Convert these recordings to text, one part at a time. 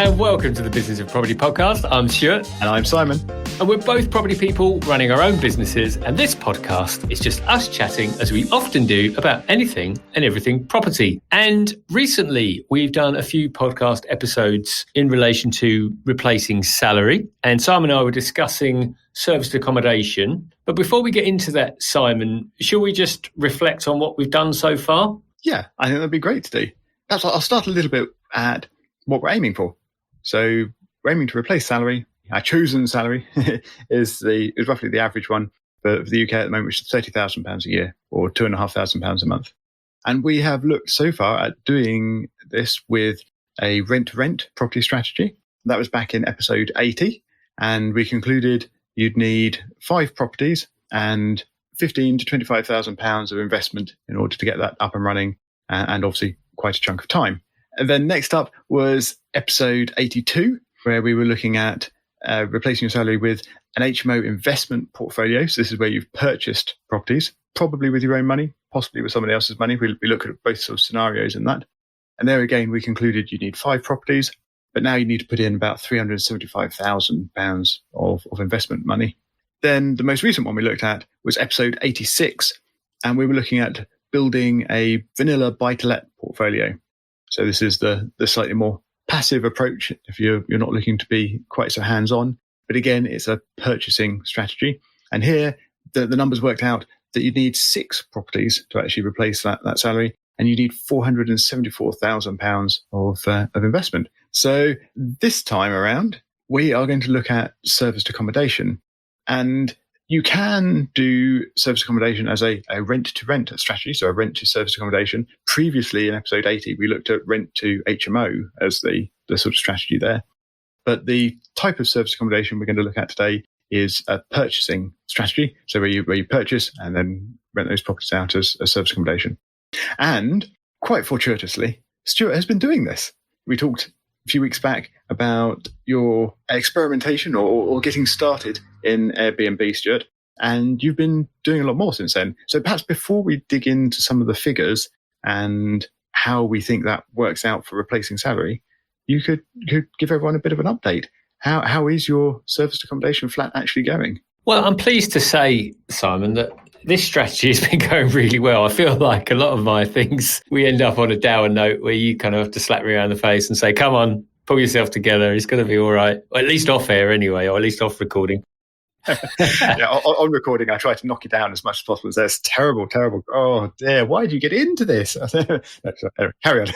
and welcome to the Business of Property podcast. I'm Stuart. And I'm Simon. And we're both property people running our own businesses, and this podcast is just us chatting, as we often do, about anything and everything property. And recently, we've done a few podcast episodes in relation to replacing salary, and Simon and I were discussing serviced accommodation. But before we get into that, Simon, shall we just reflect on what we've done so far? Yeah, I think that'd be great to do. Perhaps I'll start a little bit at what we're aiming for. So we're aiming to replace salary. Our chosen salary is roughly the average one for the UK at the moment, which is £30,000 a year or £2,500 a month. And we have looked so far at doing this with a rent-to-rent property strategy. That was back in episode 80. And we concluded you'd need 5 properties and £15,000 to £25,000 of investment in order to get that up and running, and obviously quite a chunk of time. And then next up was episode 82, where we were looking at replacing your salary with an HMO investment portfolio. So this is where you've purchased properties, probably with your own money, possibly with somebody else's money. We look at both sort of scenarios in that. And there again, we concluded you need 5 properties, but now you need to put in about £375,000 of investment money. Then the most recent one we looked at was episode 86, and we were looking at building a vanilla buy-to-let portfolio. So this is the slightly more passive approach if you're not looking to be quite so hands-on. But again, it's a purchasing strategy. And here, the numbers worked out that you need 6 properties to actually replace that salary, and you need £474,000 of investment. So this time around, we are going to look at serviced accommodation. And you can do service accommodation as a rent-to-rent strategy, so a rent-to-service accommodation. Previously, in episode 80, we looked at rent-to-HMO as the sort of strategy there. But the type of service accommodation we're going to look at today is a purchasing strategy, so where you purchase and then rent those properties out as service accommodation. And quite fortuitously, Stuart has been doing this. We talked a few weeks back about your experimentation or getting started in Airbnb, Stuart, and you've been doing a lot more since then. So perhaps before we dig into some of the figures and how we think that works out for replacing salary, you could give everyone a bit of an update. How is your serviced accommodation flat actually going? Well, I'm pleased to say, Simon, that this strategy has been going really well. I feel like a lot of my things, we end up on a dour note where you kind of have to slap me around the face and say, come on, pull yourself together. It's going to be all right. Or at least off air anyway, or at least off recording. Yeah, on recording, I try to knock it down as much as possible. It's terrible. Oh dear, why did you get into this? Carry on.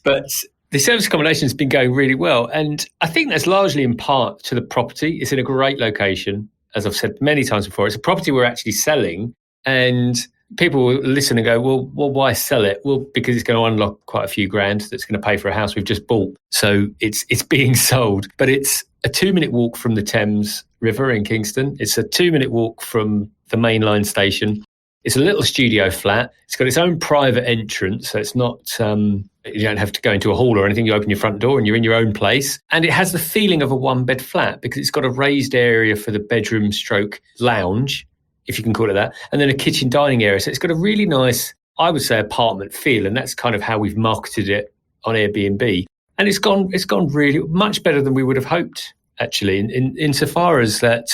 But the service accommodation has been going really well. And I think that's largely in part to the property. It's in a great location. As I've said many times before, it's a property we're actually selling. And people will listen and go, well, why sell it? Well, because it's going to unlock quite a few grand that's going to pay for a house we've just bought. So it's being sold. But it's a 2-minute walk from the Thames River in Kingston. It's a 2-minute walk from the main line station. It's a little studio flat. It's got its own private entrance. So it's not, you don't have to go into a hall or anything. You open your front door and you're in your own place. And it has the feeling of a 1-bed flat because it's got a raised area for the bedroom stroke lounge, if you can call it that, and then a kitchen dining area. So it's got a really nice, I would say, apartment feel. And that's kind of how we've marketed it on Airbnb. And it's gone really much better than we would have hoped, actually, insofar as that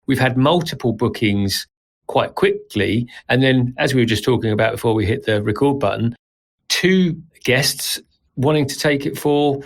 we've had multiple bookings quite quickly. And then, as we were just talking about before we hit the record button, 2 guests wanting to take it for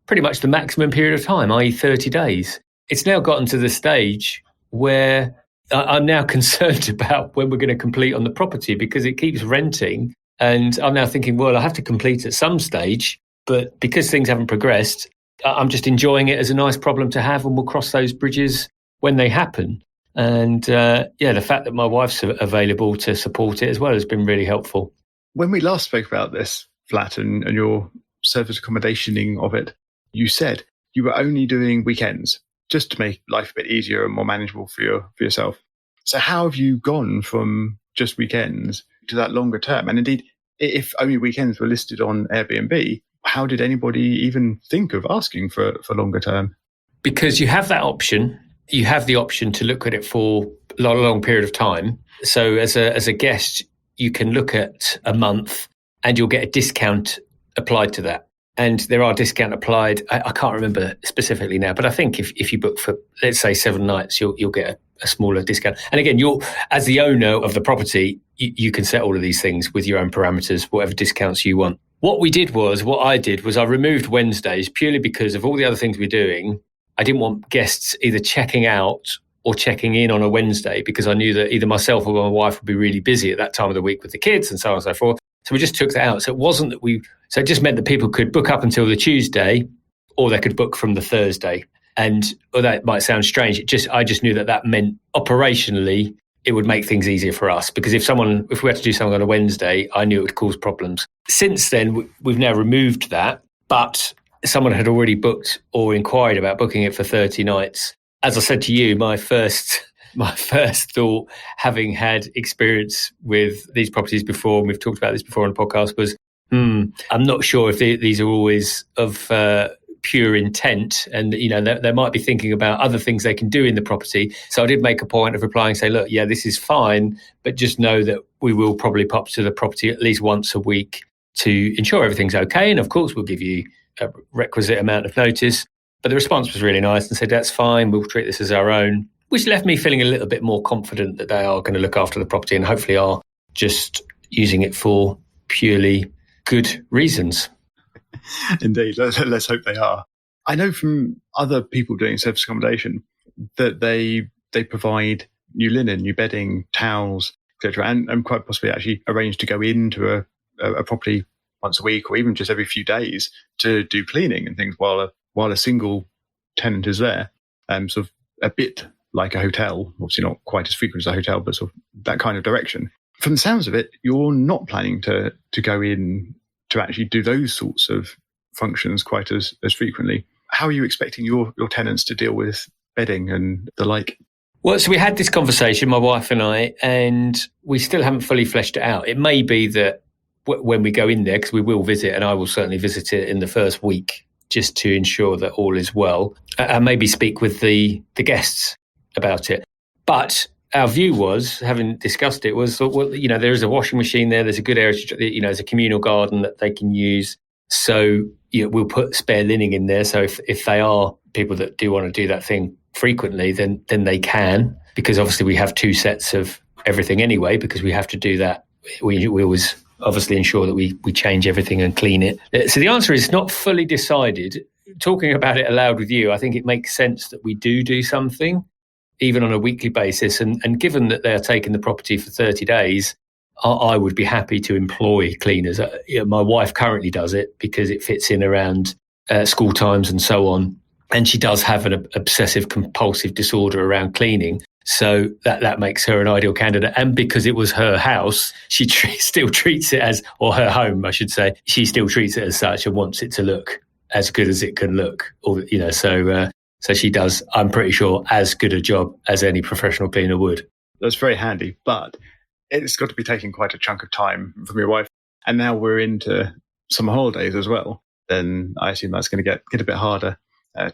pretty much the maximum period of time, i.e. 30 days. It's now gotten to the stage where I'm now concerned about when we're going to complete on the property because it keeps renting. And I'm now thinking, well, I have to complete at some stage. But because things haven't progressed, I'm just enjoying it as a nice problem to have, and we'll cross those bridges when they happen. And the fact that my wife's available to support it as well has been really helpful. When we last spoke about this flat and your service accommodationing of it, you said you were only doing weekends just to make life a bit easier and more manageable for yourself. So how have you gone from just weekends to that longer term? And indeed, if only weekends were listed on Airbnb, how did anybody even think of asking for longer term? Because you have that option. You have the option to look at it for a long period of time. So as a guest, you can look at a month and you'll get a discount applied to that. and there are discount applied. I can't remember specifically now, but I think if you book for, let's say, 7 nights, you'll get a smaller discount. And again, as the owner of the property, you can set all of these things with your own parameters, whatever discounts you want. What I did was I removed Wednesdays purely because of all the other things we're doing. I didn't want guests either checking out or checking in on a Wednesday, because I knew that either myself or my wife would be really busy at that time of the week with the kids and so on and so forth. So we just took that out. So it just meant that people could book up until the Tuesday, or they could book from the Thursday. And that might sound strange. I just knew that meant operationally it would make things easier for us, because if we had to do something on a Wednesday, I knew it would cause problems. Since then, we've now removed that, but someone had already booked or inquired about booking it for 30 nights. As I said to you, my first thought, having had experience with these properties before, and we've talked about this before on the podcast, was, I'm not sure if these are always of pure intent, and they might be thinking about other things they can do in the property. So I did make a point of replying, say, look, yeah, this is fine, but just know that we will probably pop to the property at least once a week to ensure everything's okay, and of course we'll give you a requisite amount of notice. But the response was really nice and said, that's fine, we'll treat this as our own, which left me feeling a little bit more confident that they are going to look after the property and hopefully are just using it for purely good reasons. Indeed, let's hope they are. I know from other people doing service accommodation that they provide new linen, new bedding, towels, etc., and quite possibly actually arrange to go into a property once a week or even just every few days to do cleaning and things while a single tenant is there. Sort of a bit like a hotel, obviously not quite as frequent as a hotel, but sort of that kind of direction. From the sounds of it, you're not planning to go in to actually do those sorts of functions quite as frequently. How are you expecting your tenants to deal with bedding and the like? Well, so we had this conversation, my wife and I, and we still haven't fully fleshed it out. It may be that when we go in there, because we will visit, and I will certainly visit it in the first week just to ensure that all is well, and maybe speak with the guests about it. But our view was, having discussed it, was, well, there is a washing machine there. There's a good area, there's a communal garden that they can use. So we'll put spare linen in there. So if they are people that do want to do that thing frequently, then they can, because obviously we have 2 sets of everything anyway, because we have to do that. We always obviously ensure that we change everything and clean it. So the answer is not fully decided. Talking about it aloud with you, I think it makes sense that we do something, even on a weekly basis. And given that they're taking the property for 30 days, I would be happy to employ cleaners. My wife currently does it because it fits in around school times and so on. And she does have an obsessive compulsive disorder around cleaning. So that makes her an ideal candidate. And because it was her house, she still treats it as, or her home, I should say, she still treats it as such and wants it to look as good as it can look. So she does, I'm pretty sure, as good a job as any professional cleaner would. That's very handy, but it's got to be taking quite a chunk of time from your wife. And now we're into summer holidays as well. Then I assume that's going to get a bit harder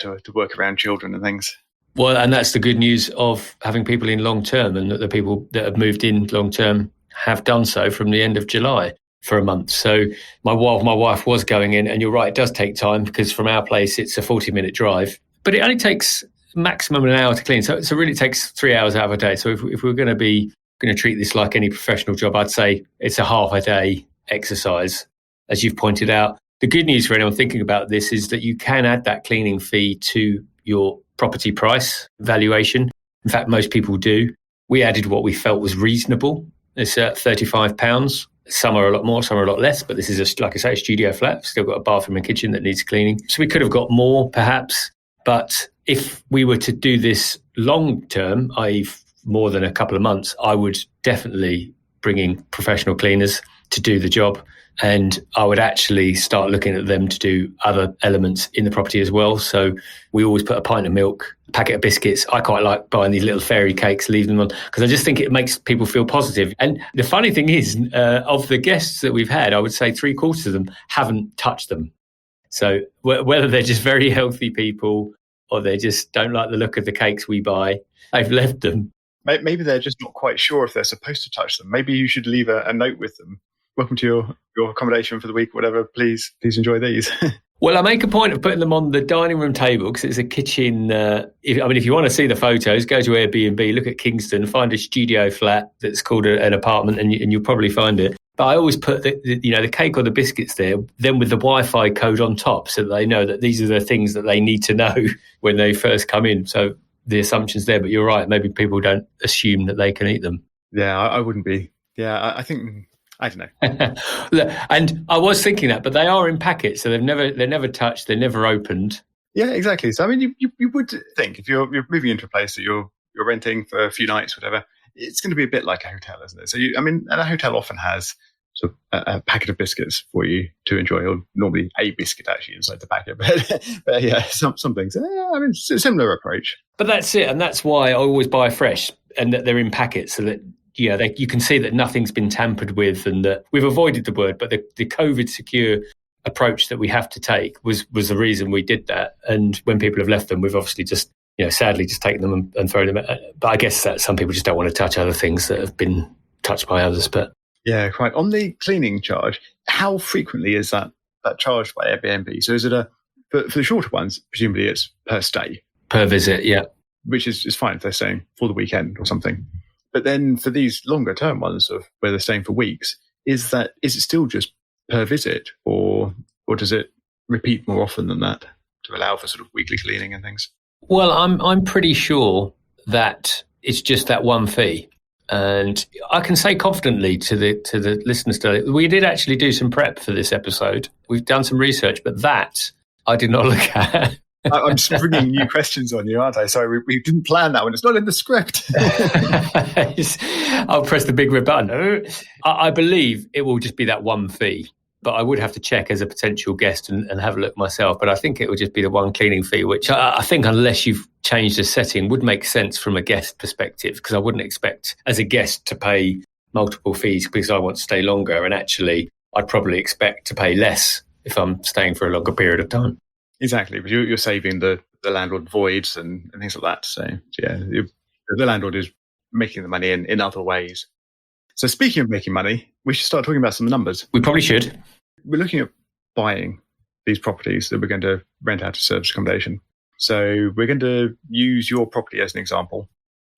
to work around children and things. Well, and that's the good news of having people in long term, and that the people that have moved in long term have done so from the end of July for a month. So my wife was going in, and you're right, it does take time, because from our place it's a 40-minute drive, but it only takes maximum an hour to clean. So it really takes 3 hours out of a day. So if we're going to treat this like any professional job, I'd say it's a half a day exercise, as you've pointed out. The good news for anyone thinking about this is that you can add that cleaning fee to your property price valuation. In fact, most people do. We added what we felt was reasonable. It's £35. Some are a lot more, some are a lot less, but this is, like I say, a studio flat. Still got a bathroom and kitchen that needs cleaning. So we could have got more, perhaps. But if we were to do this long term, i.e. more than a couple of months, I would definitely bring in professional cleaners to do the job. And I would actually start looking at them to do other elements in the property as well. So we always put a pint of milk, a packet of biscuits. I quite like buying these little fairy cakes, leaving them on, because I just think it makes people feel positive. And the funny thing is, of the guests that we've had, I would say 3/4 of them haven't touched them. So whether they're just very healthy people or they just don't like the look of the cakes we buy, they've left them. Maybe they're just not quite sure if they're supposed to touch them. Maybe you should leave a note with them. Welcome to your accommodation for the week, whatever. Please enjoy these. Well, I make a point of putting them on the dining room table because it's a kitchen. If you want to see the photos, go to Airbnb, look at Kingston, find a studio flat that's called an apartment, and you'll probably find it. But I always put the cake or the biscuits there, then with the Wi-Fi code on top, so that they know that these are the things that they need to know when they first come in. So the assumption's there, but you're right. Maybe people don't assume that they can eat them. Yeah, I wouldn't be. Yeah, I think, I don't know. And I was thinking that, but they are in packets, so they're never touched, they're never opened. Yeah, exactly. So I mean, you would think if you're moving into a place that you're renting for a few nights, whatever, it's going to be a bit like a hotel, isn't it? So and a hotel often has sort of a packet of biscuits for you to enjoy, or normally a biscuit actually inside the packet. But yeah, some things. I mean, it's a similar approach. But that's it, and that's why I always buy fresh, and that they're in packets, so that you can see that nothing's been tampered with, and that we've avoided the word, but the COVID secure approach that we have to take was the reason we did that. And when people have left them, we've obviously just sadly just taken them and thrown them. But I guess that some people just don't want to touch other things that have been touched by others. But yeah, quite. On the cleaning charge, how frequently is that charged by Airbnb? So is it for the shorter ones, presumably it's per stay, per visit, yeah, which is fine if they're staying for the weekend or something. But then for these longer term ones, of where they're staying for weeks, is it still just per visit, or does it repeat more often than that to allow for sort of weekly cleaning and things? Well, I'm pretty sure that it's just that one fee. And I can say confidently to the listeners today, we did actually do some prep for this episode. We've done some research, but that I did not look at. I'm just bringing new questions on you, aren't I? Sorry, we didn't plan that one. It's not in the script. I'll press the big red button. I believe it will just be that one fee, but I would have to check as a potential guest and have a look myself. But I think it would just be the one cleaning fee, which I think, unless you've changed the setting, would make sense from a guest perspective, because I wouldn't expect as a guest to pay multiple fees because I want to stay longer. And actually, I'd probably expect to pay less if I'm staying for a longer period of time. Exactly, but you're saving the landlord voids and things like that. So yeah, the landlord is making the money in other ways. So speaking of making money, we should start talking about some numbers. We probably should. We're looking at buying these properties that we're going to rent out to service accommodation. So we're going to use your property as an example,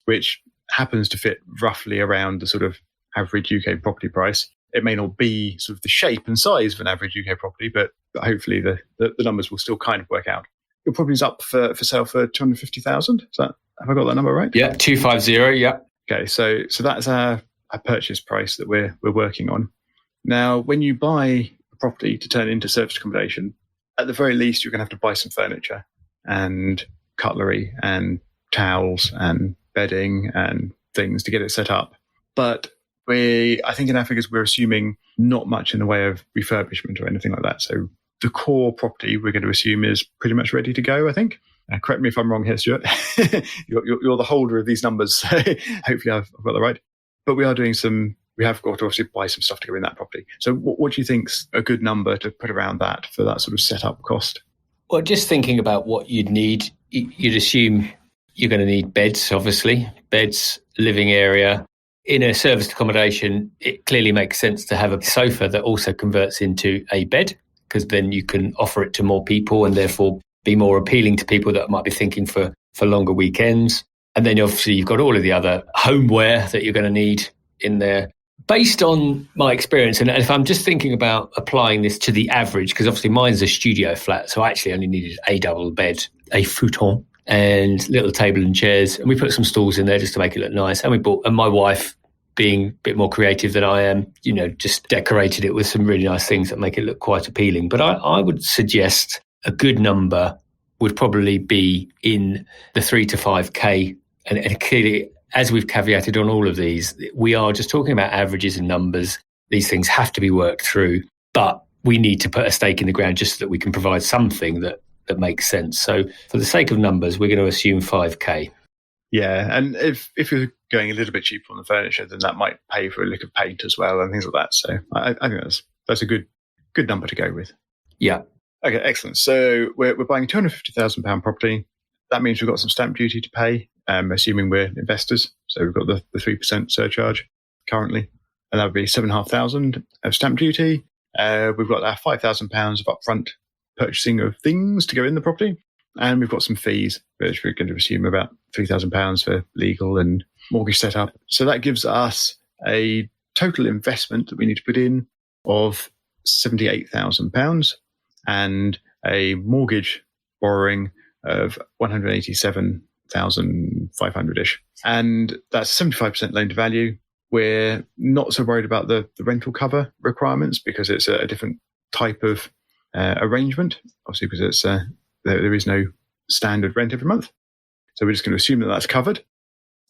which happens to fit roughly around the sort of average UK property price. It may not be sort of the shape and size of an average UK property, but hopefully the numbers will still kind of work out. Your property's up for sale for 250,000. Have I got that number right? Yeah, 250. Yeah. Okay, so that's our purchase price that we're working on. Now, when you buy a property to turn into service accommodation, at the very least, you're going to have to buy some furniture and cutlery and towels and bedding and things to get it set up. But I think in our figures, we're assuming not much in the way of refurbishment or anything like that. So the core property we're going to assume is pretty much ready to go, I think. Correct me if I'm wrong here, Stuart. You're the holder of these numbers, so hopefully I've got that right. But we have got to obviously buy some stuff to go in that property. So what do you think's a good number to put around that for that sort of setup cost? Well, just thinking about what you'd need, you'd assume you're going to need beds, obviously. Beds, living area. In a serviced accommodation, it clearly makes sense to have a sofa that also converts into a bed, because then you can offer it to more people and therefore be more appealing to people that might be thinking for longer weekends. And then obviously you've got all of the other homeware that you're going to need in there. Based on my experience, and if I'm just thinking about applying this to the average, because obviously mine's a studio flat, so I actually only needed a double bed, a futon, and little table and chairs, and we put some stools in there just to make it look nice. And my wife, being a bit more creative than I am, just decorated it with some really nice things that make it look quite appealing. But I would suggest a good number would probably be in the 3 to 5K. And clearly, as we've caveated on all of these, we are just talking about averages and numbers. These things have to be worked through, but we need to put a stake in the ground just so that we can provide something that makes sense. So for the sake of numbers, we're going to assume 5K. Yeah, and if you're going a little bit cheaper on the furniture, then that might pay for a lick of paint as well and things like that. So I think that's a good number to go with. Yeah. Okay, excellent. So we're buying a £250,000 property. That means we've got some stamp duty to pay, assuming we're investors. So we've got the 3% surcharge currently, and that would be £7,500 of stamp duty. We've got our £5,000 of upfront purchasing of things to go in the property. And we've got some fees, which we're going to assume about £3,000 for legal and mortgage setup. So that gives us a total investment that we need to put in of £78,000 and a mortgage borrowing of 187,500-ish. And that's 75% loan to value. We're not so worried about the rental cover requirements because it's a different type of arrangement, obviously, because it's there is no standard rent every month. So we're just going to assume that that's covered.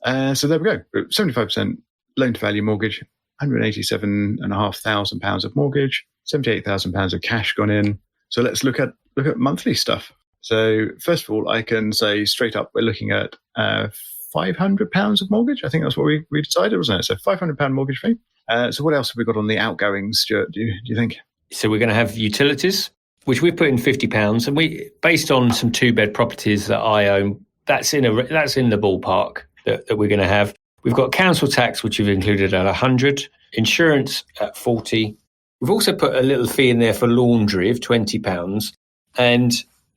So there we go. 75% loan to value mortgage, £187,500 of mortgage, £78,000 of cash gone in. So let's look at monthly stuff. So first of all, I can say straight up, we're looking at £500 of mortgage. I think that's what we decided, wasn't it? So £500 mortgage fee. So what else have we got on the outgoings, Stuart? Do you think? So we're going to have utilities, which we put in £50, and we, based on some 2-bed properties that I own, that's in the ballpark that we're going to have. We've got council tax, which we've included at 100, insurance at 40. We've also put a little fee in there for laundry of £20, and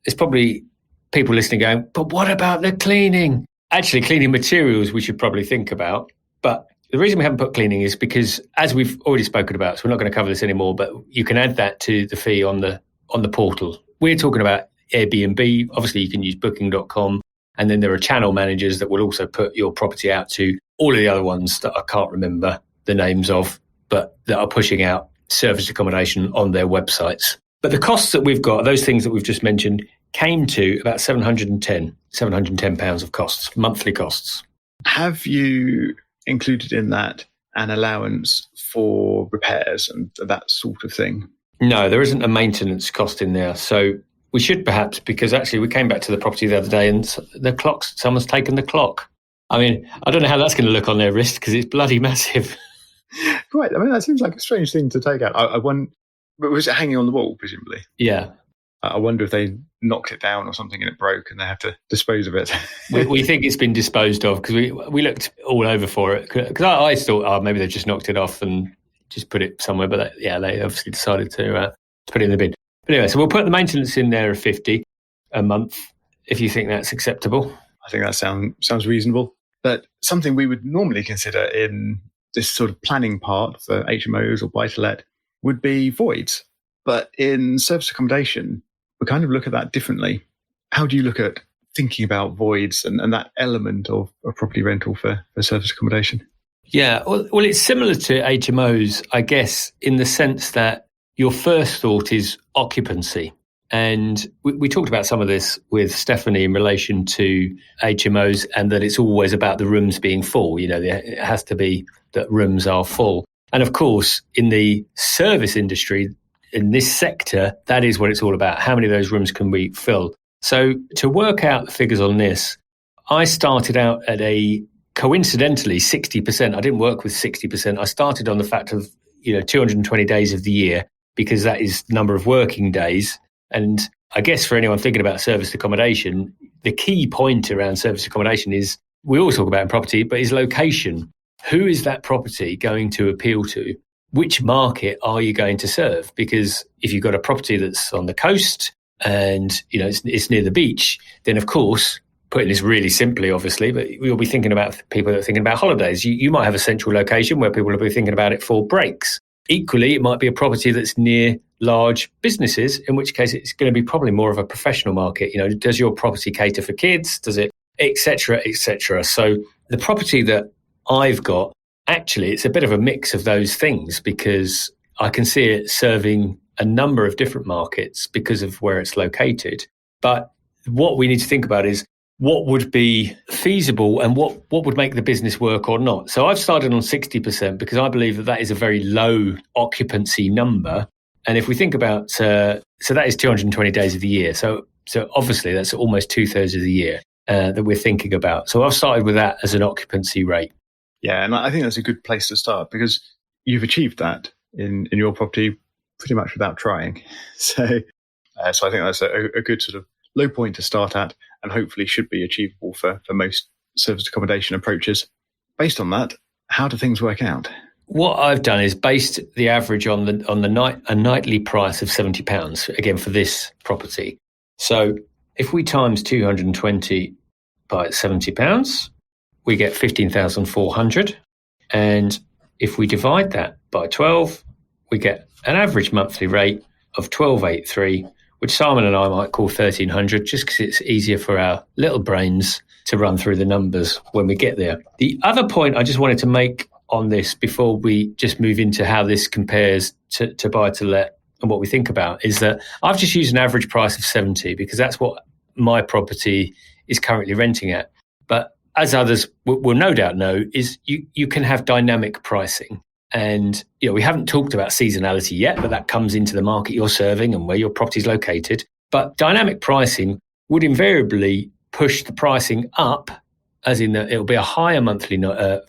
there's probably people listening going, but what about the cleaning? Actually, cleaning materials we should probably think about, but the reason we haven't put cleaning is because, as we've already spoken about, so we're not going to cover this anymore, but you can add that to the fee on the portal. We're talking about Airbnb. Obviously, you can use booking.com. And then there are channel managers that will also put your property out to all of the other ones that I can't remember the names of, but that are pushing out service accommodation on their websites. But the costs that we've got, those things that we've just mentioned, came to about £710 of costs, monthly costs. Have you included in that an allowance for repairs and that sort of thing? No, there isn't a maintenance cost in there. So we should perhaps, because actually we came back to the property the other day and someone's taken the clock. I mean, I don't know how that's going to look on their wrist because it's bloody massive. Right. I mean, that seems like a strange thing to take out. I wonder, was it hanging on the wall, presumably? Yeah. I wonder if they knocked it down or something and it broke and they have to dispose of it. we think it's been disposed of because we looked all over for it. Because I thought, maybe they've just knocked it off and just put it somewhere. But they obviously decided to put it in the bin. But anyway, so we'll put the maintenance in there of 50 a month if you think that's acceptable. I think that sounds reasonable. But something we would normally consider in this sort of planning part for HMOs or buy-to-let would be voids. But in service accommodation, we kind of look at that differently. How do you look at thinking about voids and that element of property rental for service accommodation? Yeah, well, it's similar to HMOs, I guess, in the sense that your first thought is occupancy. And we talked about some of this with Stephanie in relation to HMOs and that it's always about the rooms being full. You know, it has to be that rooms are full. And of course, in the service industry, in this sector, that is what it's all about. How many of those rooms can we fill? So to work out the figures on this, I started out at coincidentally, 60%. I didn't work with 60%. I started on the fact of, 220 days of the year, because that is the number of working days. And I guess for anyone thinking about service accommodation, the key point around service accommodation is, we always talk about in property, but is location. Who is that property going to appeal to? Which market are you going to serve? Because if you've got a property that's on the coast and it's near the beach, then of course, putting this really simply, obviously, but we'll be thinking about people that are thinking about holidays. You might have a central location where people will be thinking about it for breaks. Equally, it might be a property that's near large businesses, in which case it's going to be probably more of a professional market. Does your property cater for kids? Does it, et cetera, et cetera? So the property that I've got, actually, it's a bit of a mix of those things because I can see it serving a number of different markets because of where it's located. But what we need to think about is what would be feasible and what would make the business work or not. So I've started on 60% because I believe that is a very low occupancy number. And if we think about, so that is 220 days of the year. So obviously that's almost 2/3 of the year that we're thinking about. So I've started with that as an occupancy rate. Yeah, and I think that's a good place to start because you've achieved that in your property pretty much without trying. So I think that's a good sort of low point to start at and hopefully should be achievable for most service accommodation approaches. Based on that, how do things work out? what I've done is based the average on a nightly price of £70 again for this property. So if we times 220 by £70, we get 15,400, and if we divide that by 12, we get an average monthly rate of 1283, which Simon and I might call 1,300, just because it's easier for our little brains to run through the numbers when we get there. The other point I just wanted to make on this before we just move into how this compares to buy to let and what we think about is that I've just used an average price of 70 because that's what my property is currently renting at. But as others will no doubt know, is you can have dynamic pricing. And we haven't talked about seasonality yet, but that comes into the market you're serving and where your property is located. But dynamic pricing would invariably push the pricing up, as in that it'll be a higher monthly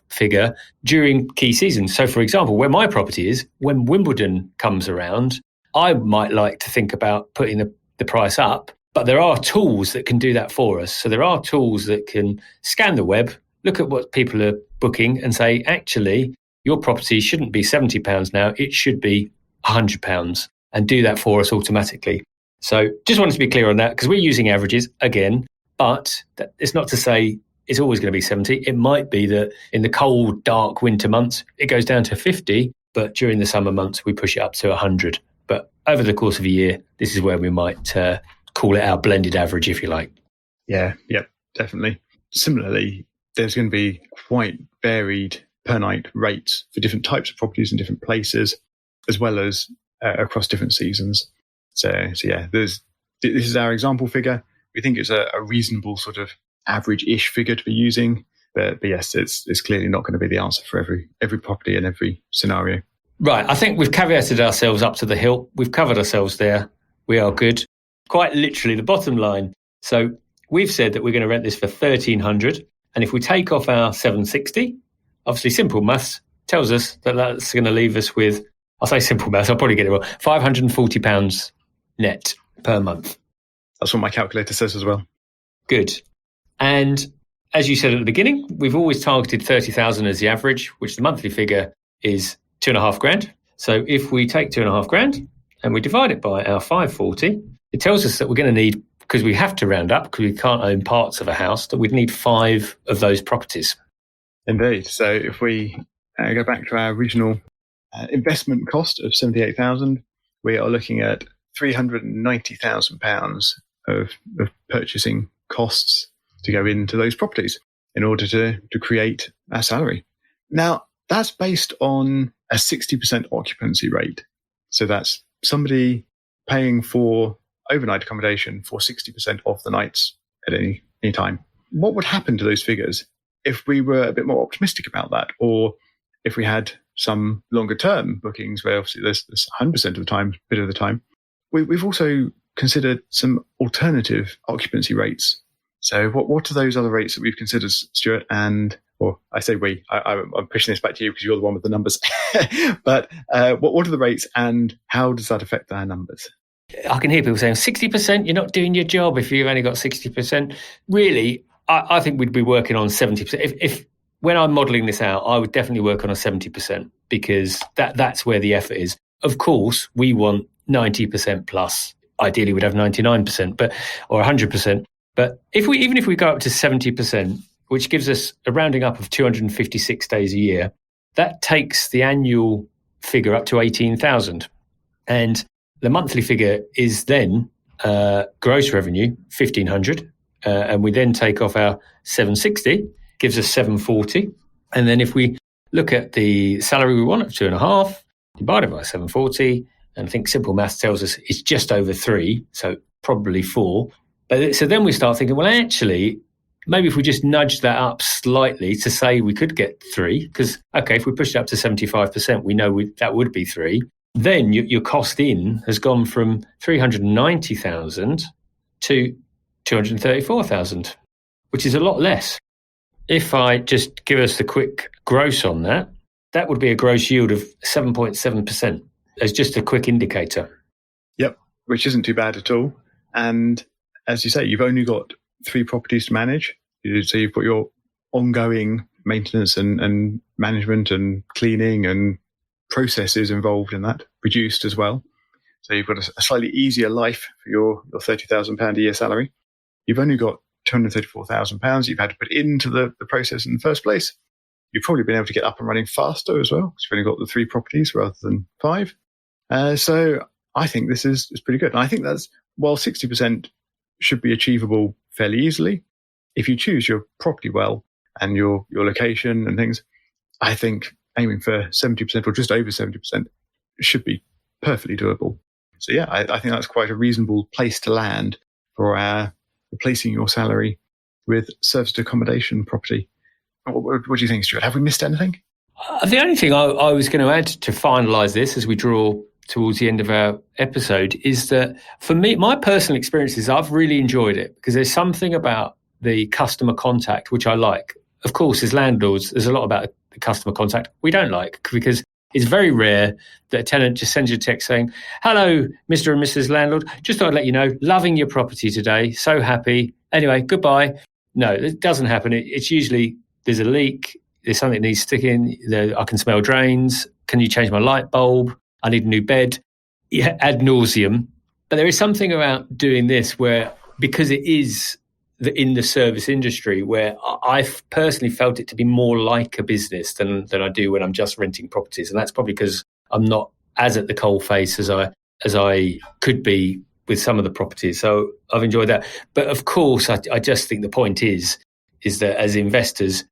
figure during key seasons. So, for example, where my property is, when Wimbledon comes around, I might like to think about putting the price up, but there are tools that can do that for us. So there are tools that can scan the web, look at what people are booking and say, actually, your property shouldn't be £70 now, it should be £100, and do that for us automatically. So just wanted to be clear on that, because we're using averages again, but it's not to say it's always going to be 70. It might be that in the cold, dark winter months, it goes down to 50, but during the summer months, we push it up to 100. But over the course of a year, this is where we might call it our blended average, if you like. Yeah, definitely. Similarly, there's going to be quite varied per night rates for different types of properties in different places, as well as across different seasons. So yeah, this is our example figure. We think it's a reasonable sort of average-ish figure to be using, but yes, it's clearly not going to be the answer for every property and every scenario. Right, I think we've caveated ourselves up to the hilt. We've covered ourselves there. We are good. Quite literally, the bottom line. So we've said that we're going to rent this for 1,300, and if we take off our 760, obviously simple maths tells us that that's going to leave us with, I'll say simple maths, I'll probably get it wrong, £540 net per month. That's what my calculator says as well. Good. And as you said at the beginning, we've always targeted 30,000 as the average, which the monthly figure is £2,500. So if we take £2,500 and we divide it by our 540, it tells us that we're going to need, because we have to round up because we can't own parts of a house, that we'd need 5 of those properties. Indeed. So if we go back to our original investment cost of 78,000, we are looking at £390,000 of purchasing costs to go into those properties in order to create our salary. Now, that's based on a 60% occupancy rate. So that's somebody paying for overnight accommodation for 60% of the nights at any time. What would happen to those figures if we were a bit more optimistic about that, or if we had some longer term bookings where obviously there's 100% of the time, bit of the time? We've also considered some alternative occupancy rates. So what are those other rates that we've considered, Stuart? Or I say we, I'm pushing this back to you because you're the one with the numbers. But what are the rates and how does that affect our numbers? I can hear people saying 60%, you're not doing your job if you've only got 60%. Really, I think we'd be working on 70%. If when I'm modelling this out, I would definitely work on a 70% because that's where the effort is. Of course, we want 90% plus. Ideally, we'd have 99%, or 100%. But even if we go up to 70%, which gives us a rounding up of 256 days a year, that takes the annual figure up to 18,000. And the monthly figure is then gross revenue, 1,500. And we then take off our 760, gives us 740. And then if we look at the salary we want of 2.5, divided by 740, and I think simple maths tells us it's just over 3, so probably 4. But so then we start thinking, well, actually, maybe if we just nudge that up slightly to say we could get 3, because, okay, if we push it up to 75%, we know that would be 3. Then your cost in has gone from 390,000 to 234,000, which is a lot less. If I just give us the quick gross on that, that would be a gross yield of 7.7% as just a quick indicator. Yep, which isn't too bad at all. And as you say, you've only got 3 properties to manage. So you've got your ongoing maintenance and management and cleaning and processes involved in that reduced as well. So you've got a slightly easier life for your £30,000 a year salary. You've only got £234,000 you've had to put into the process in the first place. You've probably been able to get up and running faster as well, because you've only got the 3 properties rather than 5. So I think this is pretty good. And I think that's, while 60% should be achievable fairly easily, if you choose your property well and your location and things, I think aiming for 70% or just over 70% should be perfectly doable. So yeah, I think that's quite a reasonable place to land for replacing your salary with serviced accommodation property. What do you think, Stuart? Have we missed anything? The only thing I was going to add to finalise this as we draw towards the end of our episode is that for me, my personal experience is I've really enjoyed it, because there's something about the customer contact which I like. Of course, as landlords, there's a lot about the customer contact we don't like, because it's very rare that a tenant just sends you a text saying, "Hello, Mr. and Mrs. Landlord. Just thought I'd let you know, loving your property today. So happy. Anyway, goodbye." No, it doesn't happen. It's usually there's a leak, there's something that needs sticking, I can smell drains. Can you change my light bulb? I need a new bed. Yeah, ad nauseum. But there is something about doing this where, because it is in the service industry, where I've personally felt it to be more like a business than I do when I'm just renting properties. And that's probably because I'm not as at the coalface as I could be with some of the properties. So I've enjoyed that. But of course, I just think the point is that as investors,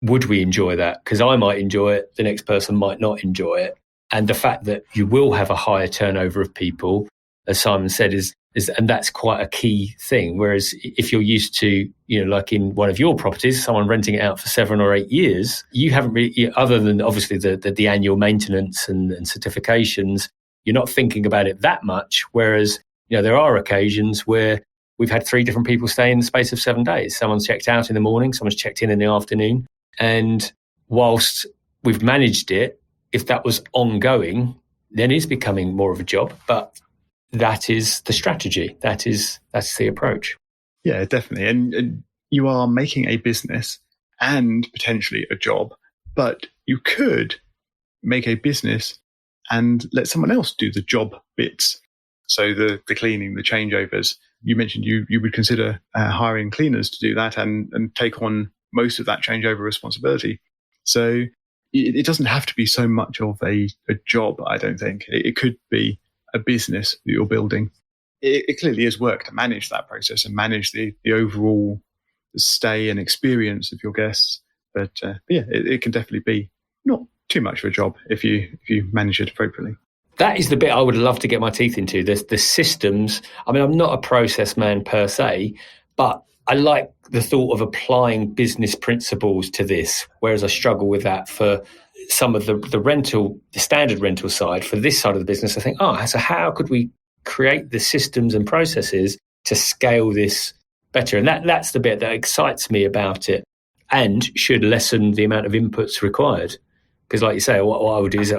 would we enjoy that? Because I might enjoy it, the next person might not enjoy it. And the fact that you will have a higher turnover of people, as Simon said, is and that's quite a key thing. Whereas if you're used to, like in one of your properties, someone renting it out for 7 or 8 years, you haven't really, other than obviously the annual maintenance and certifications, you're not thinking about it that much. Whereas, there are occasions where we've had 3 different people stay in the space of 7 days. Someone's checked out in the morning, someone's checked in the afternoon. And whilst we've managed it, if that was ongoing, then it's becoming more of a job. But that is the strategy. That's the approach. Yeah, definitely. And you are making a business and potentially a job, but you could make a business and let someone else do the job bits. So the cleaning, the changeovers. You mentioned you would consider hiring cleaners to do that and take on most of that changeover responsibility. So it doesn't have to be so much of a job, I don't think. It could be a business that you're building. It clearly is work to manage that process and manage the overall stay and experience of your guests. But yeah, it can definitely be not too much of a job if you manage it appropriately. That is the bit I would love to get my teeth into. The systems. I mean, I'm not a process man per se, but I like the thought of applying business principles to this, whereas I struggle with that for some of the standard rental side. For this side of the business, I think, so how could we create the systems and processes to scale this better? And that's the bit that excites me about it and should lessen the amount of inputs required. Because like you say, what I would do is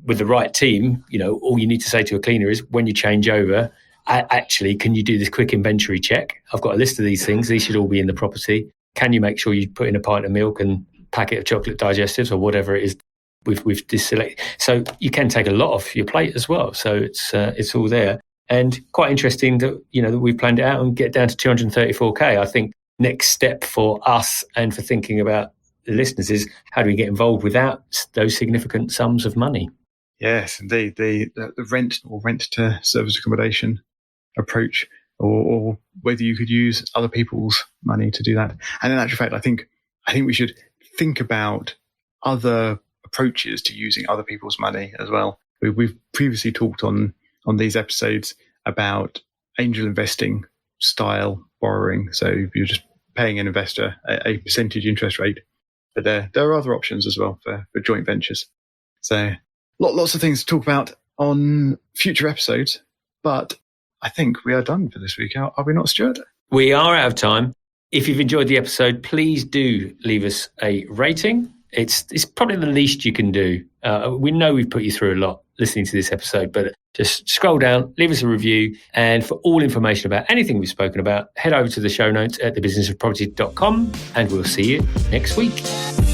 with the right team, all you need to say to a cleaner is, when you change over, actually, can you do this quick inventory check? I've got a list of these things. These should all be in the property. Can you make sure you put in a pint of milk and packet of chocolate digestives or whatever it is we've deselected? So you can take a lot off your plate as well. So it's all there. And quite interesting that, that we've planned it out and get down to 234K. I think next step for us and for thinking about the listeners is, how do we get involved without those significant sums of money? Yes, indeed. The rent or rent to service accommodation approach, or whether you could use other people's money to do that. And in actual fact, I think we should think about other approaches to using other people's money as well. We've previously talked on these episodes about angel investing style borrowing. So you're just paying an investor a percentage interest rate. But there are other options as well for joint ventures. So lots of things to talk about on future episodes. But I think we are done for this week. Are we not, Stuart? We are out of time. If you've enjoyed the episode, please do leave us a rating. It's probably the least you can do. We know we've put you through a lot listening to this episode, but Just scroll down, leave us a review. And for all information about anything we've spoken about, head over to the show notes at thebusinessofproperty.com, and we'll see you next week.